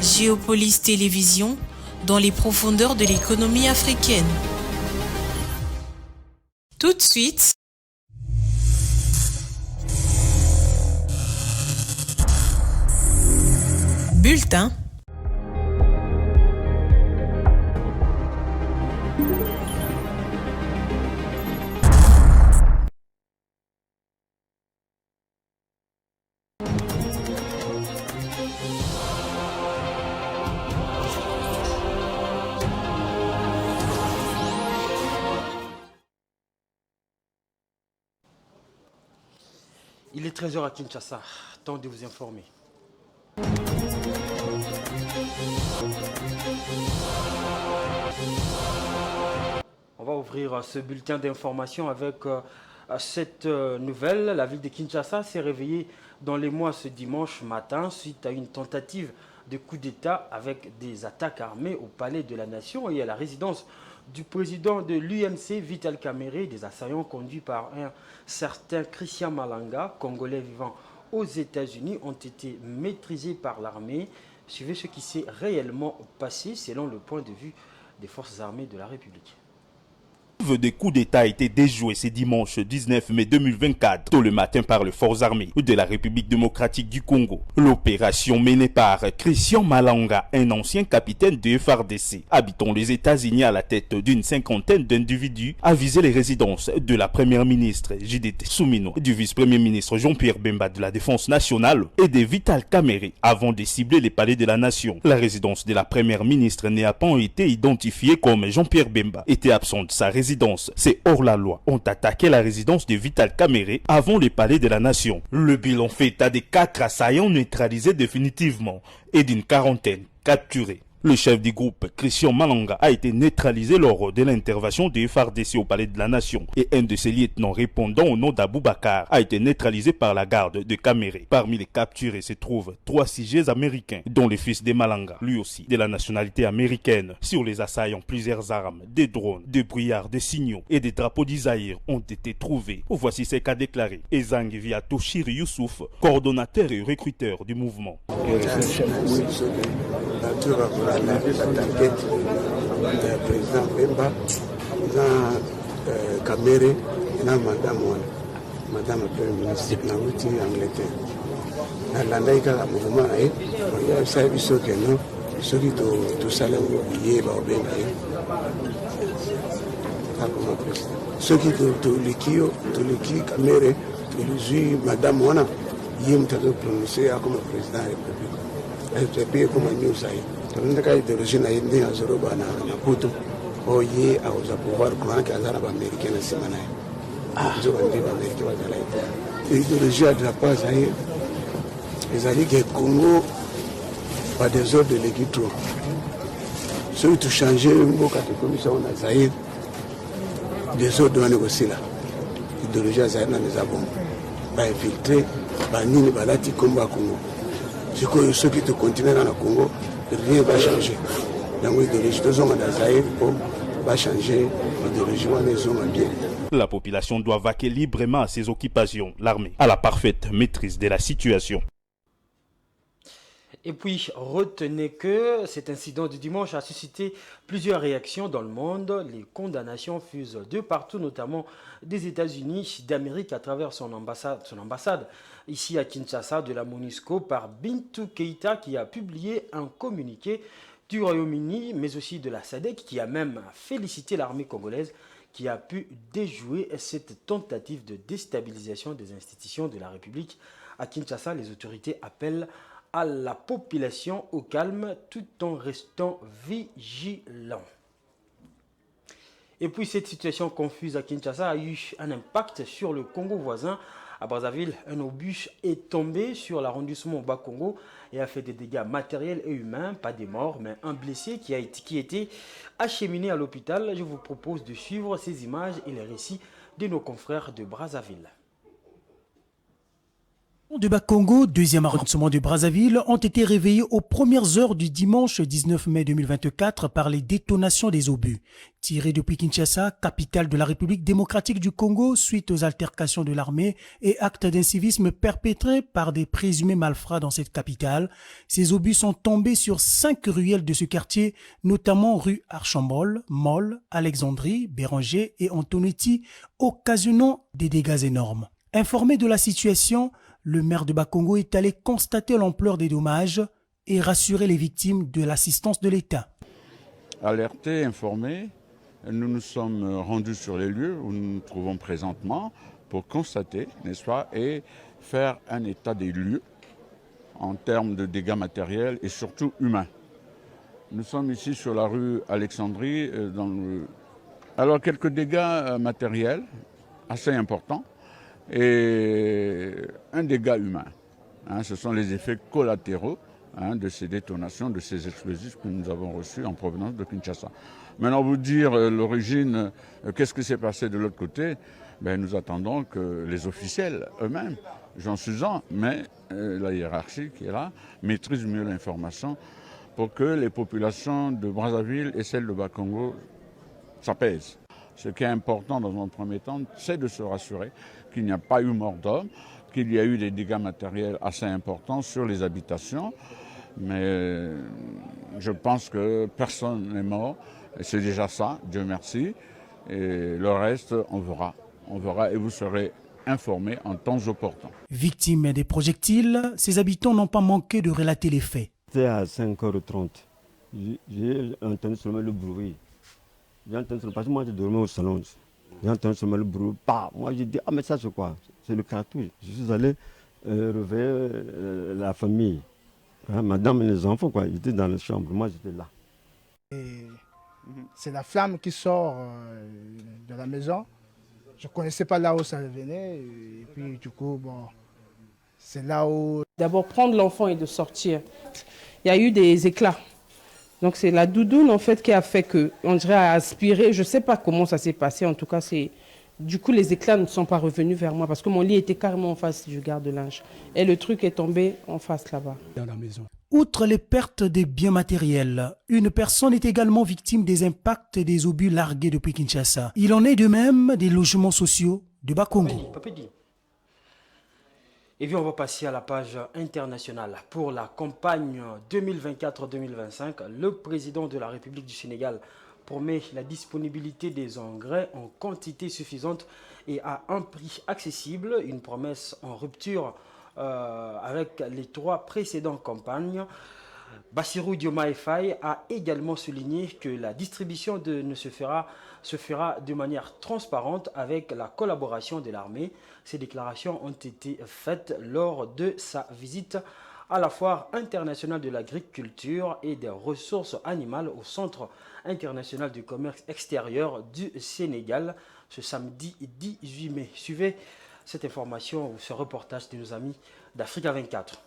Géopolis Télévision, dans les profondeurs de l'économie africaine. Tout de suite, bulletin. Il est 13 h à Kinshasa, temps de vous informer. On va ouvrir ce bulletin d'information avec cette nouvelle. La ville de Kinshasa s'est réveillée dans les mois ce dimanche matin suite à une tentative de coup d'État avec des attaques armées au palais de la Nation et à la résidence du président de l'UMC, Vital Kamerhe. Des assaillants conduits par un certain Christian Malanga, congolais vivant aux États-Unis, ont été maîtrisés par l'armée. Suivez ce qui s'est réellement passé selon le point de vue des forces armées de la République. Des coups d'État a été déjoué ce dimanche 19 mai 2024, tôt le matin par les forces armées de la République démocratique du Congo. L'opération menée par Christian Malanga, un ancien capitaine de FARDC, habitant les États-Unis à la tête d'une cinquantaine d'individus, a visé les résidences de la première ministre Judith Suminwa, du vice-premier ministre Jean-Pierre Bemba de la Défense nationale et de Vital Kamerhe avant de cibler les palais de la Nation. La résidence de la première ministre n'a pas été identifiée comme Jean-Pierre Bemba était absent de sa résidence. C'est hors la loi, ont attaqué la résidence de Vital Kamerhe avant les palais de la Nation. Le bilan fait état de 4 assaillants neutralisés définitivement et d'une quarantaine capturés. Le chef du groupe, Christian Malanga, a été neutralisé lors de l'intervention des FARDC au palais de la Nation et un de ses lieutenants répondant au nom d'Aboubacar a été neutralisé par la garde de Kamerhe. Parmi les capturés se trouvent 3 sujets américains, dont le fils de Malanga, lui aussi de la nationalité américaine. Sur les assaillants, plusieurs armes, des drones, des brouillards, des signaux et des drapeaux d'Isaïr ont été trouvés. Voici ce qu'a déclaré Ezang via Toshir Youssouf, coordonnateur et recruteur du mouvement. La target du président Bemba, Kamerhe, madame Premier ministre, na wuti Angleterre. Na landaika la mouvement ya sabi soke no, soki to sala ye ba Bemba comme président. Soki to liki Kamerhe, to lui madame wana, ye mtado prononcer comme président de la République. Elle est payée comme un news. Donc, quand il origine à Indien, à Zoroba, à Poto, au Yé, à pouvoir croire qu'il y a des Américains à Simana. Ils ont des Américains à la l'idéologie de la paz, ils ont dit que le Congo a des ordres de l'équitro. Ceux qui ont changé, quand commission a Zahir, des ordres doivent négocier là. L'idéologie à Zahir, nous avons infiltré, Nini, Balati, Combat Congo. Ceux qui te continuent dans le Congo, rien ne va changer. Donc l'idéologie de Zoma d'Azaïr va changer, l'idéologie de bien. La population doit vaquer librement à ses occupations. L'armée a la parfaite maîtrise de la situation. Et puis, retenez que cet incident du dimanche a suscité plusieurs réactions dans le monde. Les condamnations fusent de partout, notamment des États-Unis d'Amérique à travers son ambassade ici à Kinshasa de la MONUSCO par Bintou Keïta qui a publié un communiqué du Royaume-Uni, mais aussi de la SADC, qui a même félicité l'armée congolaise qui a pu déjouer cette tentative de déstabilisation des institutions de la République. À Kinshasa, les autorités appellent à la population au calme tout en restant vigilant. Et puis cette situation confuse à Kinshasa a eu un impact sur le Congo voisin. À Brazzaville, un obus est tombé sur l'arrondissement Bas-Congo et a fait des dégâts matériels et humains, pas des morts, mais un blessé qui a été acheminé à l'hôpital. Je vous propose de suivre ces images et les récits de nos confrères de Brazzaville. De Bakongo, deuxième arrondissement de Brazzaville, ont été réveillés aux premières heures du dimanche 19 mai 2024 par les détonations des obus. Tirés depuis Kinshasa, capitale de la République démocratique du Congo, suite aux altercations de l'armée et actes d'incivisme perpétrés par des présumés malfrats dans cette capitale, ces obus sont tombés sur 5 ruelles de ce quartier, notamment rue Archambault, Molle, Alexandrie, Béranger et Antonetti, occasionnant des dégâts énormes. Informé de la situation, le maire de Bakongo est allé constater l'ampleur des dommages et rassurer les victimes de l'assistance de l'État. Alertés, informés, nous nous sommes rendus sur les lieux où nous nous trouvons présentement pour constater, n'est-ce pas, et faire un état des lieux en termes de dégâts matériels et surtout humains. Nous sommes ici sur la rue Alexandrie. Alors quelques dégâts matériels assez importants et un dégât humain. Ce sont les effets collatéraux de ces détonations, de ces explosifs que nous avons reçus en provenance de Kinshasa. Maintenant, vous dire l'origine, qu'est-ce qui s'est passé de l'autre côté, nous attendons que les officiels eux-mêmes, j'en suis un, mais la hiérarchie qui est là, maîtrise mieux l'information pour que les populations de Brazzaville et celles de Bakongo s'apaisent. Ce qui est important dans un premier temps, c'est de se rassurer qu'il n'y a pas eu mort d'homme, qu'il y a eu des dégâts matériels assez importants sur les habitations. Mais je pense que personne n'est mort. C'est déjà ça, Dieu merci. Et le reste, on verra. On verra et vous serez informés en temps opportun. Victimes des projectiles, ces habitants n'ont pas manqué de relater les faits. C'était à 5h30. J'ai entendu seulement le bruit. J'ai entendu seulement, parce que moi je dormais au salon. J'ai entendu seulement le bruit. Bah, moi j'ai dit, ah mais ça c'est quoi? C'est le cartouche. Je suis allé réveiller la famille. Madame et les enfants, quoi. Ils étaient dans la chambre. Moi j'étais là. C'est la flamme qui sort de la maison. Je ne connaissais pas là où ça venait. Et puis du coup, bon, c'est là où... D'abord prendre l'enfant et de sortir. Il y a eu des éclats. Donc c'est la doudoune en fait qui a fait que, on dirait, a aspiré. Je ne sais pas comment ça s'est passé. En tout cas, c'est... Du coup, les éclats ne sont pas revenus vers moi parce que mon lit était carrément en face du garde-linge. Et le truc est tombé en face là-bas. Dans la maison. Outre les pertes des biens matériels, une personne est également victime des impacts des obus largués depuis Kinshasa. Il en est de même des logements sociaux de Bakongo. Et puis on va passer à la page internationale. Pour la campagne 2024-2025, le président de la République du Sénégal promet la disponibilité des engrais en quantité suffisante et à un prix accessible, une promesse en rupture avec les 3 précédentes campagnes. Bassirou Diomaye Faye a également souligné que la distribution se fera de manière transparente avec la collaboration de l'armée. Ces déclarations ont été faites lors de sa visite à la foire internationale de l'agriculture et des ressources animales au Centre international du commerce extérieur du Sénégal ce samedi 18 mai. Suivez cette information ou ce reportage de nos amis d'Africa 24.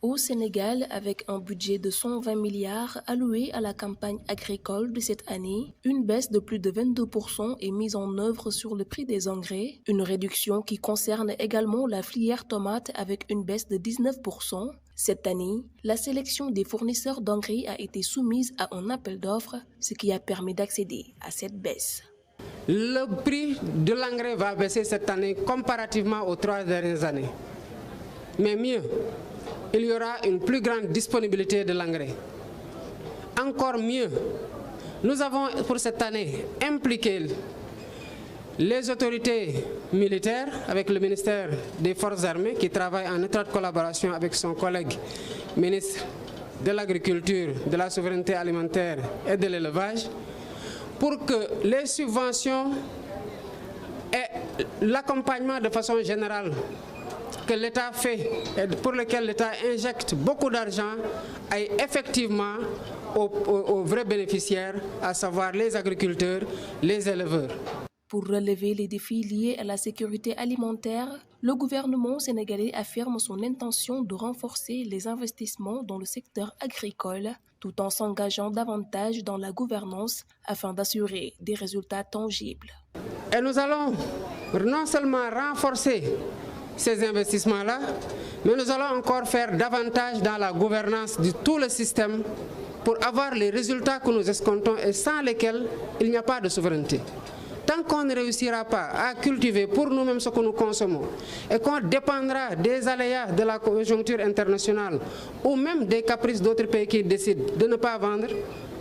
Au Sénégal, avec un budget de 120 milliards alloué à la campagne agricole de cette année, une baisse de plus de 22% est mise en œuvre sur le prix des engrais, une réduction qui concerne également la filière tomate avec une baisse de 19%. Cette année, la sélection des fournisseurs d'engrais a été soumise à un appel d'offres, ce qui a permis d'accéder à cette baisse. Le prix de l'engrais va baisser cette année comparativement aux 3 dernières années. Mais mieux, il y aura une plus grande disponibilité de l'engrais. Encore mieux, nous avons pour cette année impliqué les autorités militaires avec le ministère des Forces armées qui travaille en étroite collaboration avec son collègue ministre de l'Agriculture, de la Souveraineté alimentaire et de l'élevage pour que les subventions et l'accompagnement de façon générale que l'État fait et pour lequel l'État injecte beaucoup d'argent aille effectivement aux vrais bénéficiaires, à savoir les agriculteurs, les éleveurs. Pour relever les défis liés à la sécurité alimentaire, le gouvernement sénégalais affirme son intention de renforcer les investissements dans le secteur agricole, tout en s'engageant davantage dans la gouvernance afin d'assurer des résultats tangibles. Et nous allons non seulement renforcer ces investissements-là, mais nous allons encore faire davantage dans la gouvernance de tout le système pour avoir les résultats que nous escomptons et sans lesquels il n'y a pas de souveraineté. Tant qu'on ne réussira pas à cultiver pour nous-mêmes ce que nous consommons et qu'on dépendra des aléas de la conjoncture internationale ou même des caprices d'autres pays qui décident de ne pas vendre,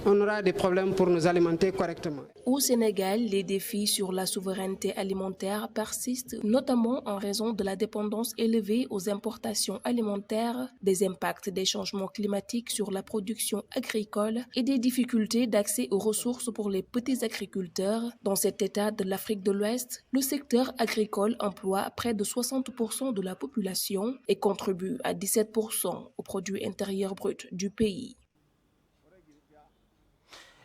on aura des problèmes pour nous alimenter correctement. Au Sénégal, les défis sur la souveraineté alimentaire persistent, notamment en raison de la dépendance élevée aux importations alimentaires, des impacts des changements climatiques sur la production agricole et des difficultés d'accès aux ressources pour les petits agriculteurs. Dans cet état de l'Afrique de l'Ouest, le secteur agricole emploie près de 60% de la population et contribue à 17% au produit intérieur brut du pays.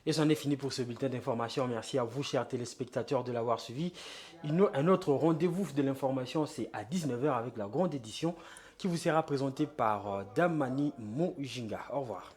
Et c'en est fini pour ce bulletin d'information. Merci à vous, chers téléspectateurs, de l'avoir suivi. Un autre rendez-vous de l'information, c'est à 19h avec la grande édition qui vous sera présentée par Damani Moujinga. Au revoir.